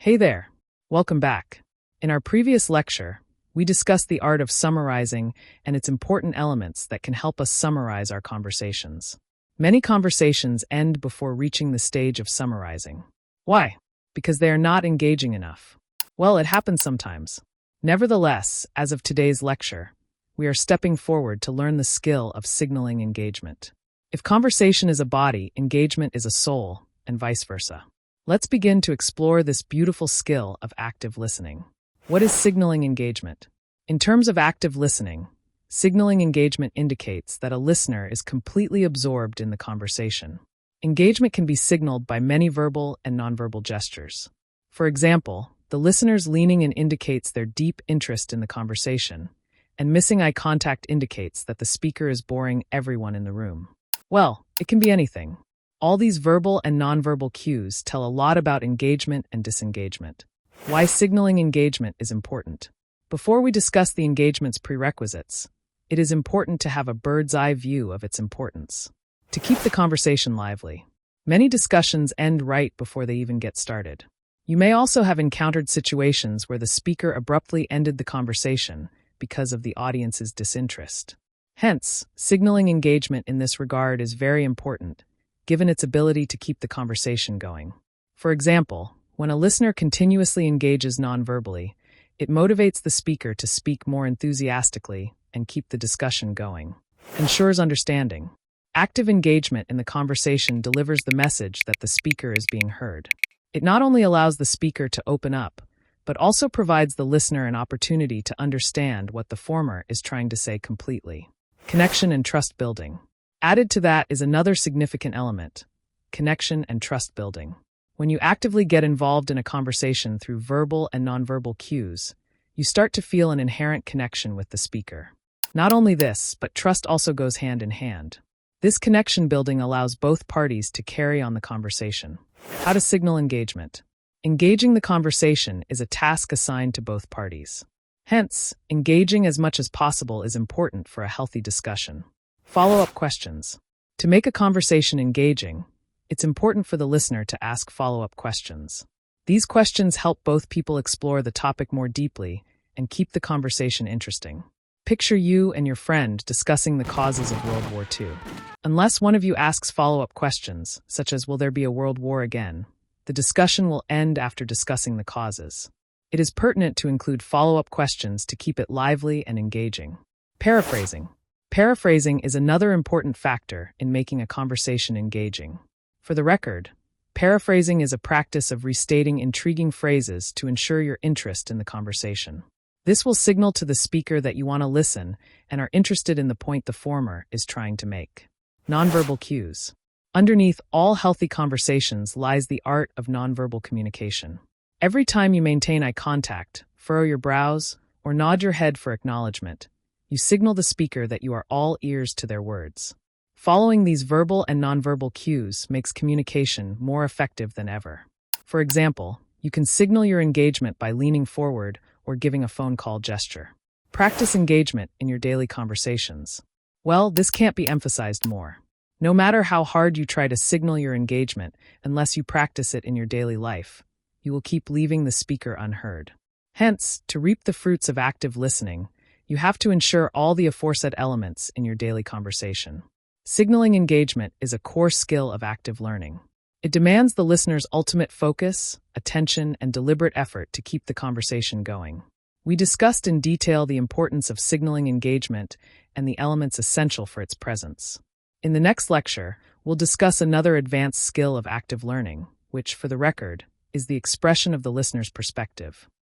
Hey there, welcome back. In our previous lecture, we discussed the art of summarizing and its important elements that can help us summarize our conversations. Many conversations end before reaching the stage of summarizing. Why? Because they are not engaging enough. Well, it happens sometimes. Nevertheless, as of today's lecture, we are stepping forward to learn the skill of signaling engagement. If conversation is a body, engagement is a soul, and vice versa. Let's begin to explore this beautiful skill of active listening. What is signaling engagement? In terms of active listening, signaling engagement indicates that a listener is completely absorbed in the conversation. Engagement can be signaled by many verbal and nonverbal gestures. For example, the listener's leaning in indicates their deep interest in the conversation, and missing eye contact indicates that the speaker is boring everyone in the room. Well, it can be anything. All these verbal and nonverbal cues tell a lot about engagement and disengagement. Why signaling engagement is important. Before we discuss the engagement's prerequisites, it is important to have a bird's-eye view of its importance. To keep the conversation lively, many discussions end right before they even get started. You may also have encountered situations where the speaker abruptly ended the conversation because of the audience's disinterest. Hence, signaling engagement in this regard is very important, given its ability to keep the conversation going. For example, when a listener continuously engages nonverbally, it motivates the speaker to speak more enthusiastically and keep the discussion going. Ensures understanding. Active engagement in the conversation delivers the message that the speaker is being heard. It not only allows the speaker to open up, but also provides the listener an opportunity to understand what the former is trying to say completely. Connection and trust building. Added to that is another significant element: connection and trust building. When you actively get involved in a conversation through verbal and nonverbal cues, you start to feel an inherent connection with the speaker. Not only this, but trust also goes hand in hand. This connection building allows both parties to carry on the conversation. How to signal engagement. Engaging the conversation is a task assigned to both parties. Hence, engaging as much as possible is important for a healthy discussion. Follow-up questions. To make a conversation engaging, it's important for the listener to ask follow-up questions. These questions help both people explore the topic more deeply and keep the conversation interesting. Picture you and your friend discussing the causes of World War II. Unless one of you asks follow-up questions, such as will there be a World War again, the discussion will end after discussing the causes. It is pertinent to include follow-up questions to keep it lively and engaging. Paraphrasing. Paraphrasing is another important factor in making a conversation engaging. For the record, paraphrasing is a practice of restating intriguing phrases to ensure your interest in the conversation. This will signal to the speaker that you want to listen and are interested in the point the former is trying to make. Nonverbal cues. Underneath all healthy conversations lies the art of nonverbal communication. Every time you maintain eye contact, furrow your brows, or nod your head for acknowledgement, you signal the speaker that you are all ears to their words. Following these verbal and nonverbal cues makes communication more effective than ever. For example, you can signal your engagement by leaning forward or giving a phone call gesture. Practice engagement in your daily conversations. Well, this can't be emphasized more. No matter how hard you try to signal your engagement, unless you practice it in your daily life, you will keep leaving the speaker unheard. Hence, to reap the fruits of active listening, you have to ensure all the aforesaid elements in your daily conversation. Signaling engagement is a core skill of active learning. It demands the listener's ultimate focus, attention, and deliberate effort to keep the conversation going. We discussed in detail the importance of signaling engagement and the elements essential for its presence. In the next lecture, we'll discuss another advanced skill of active learning, which, for the record, is the expression of the listener's perspective.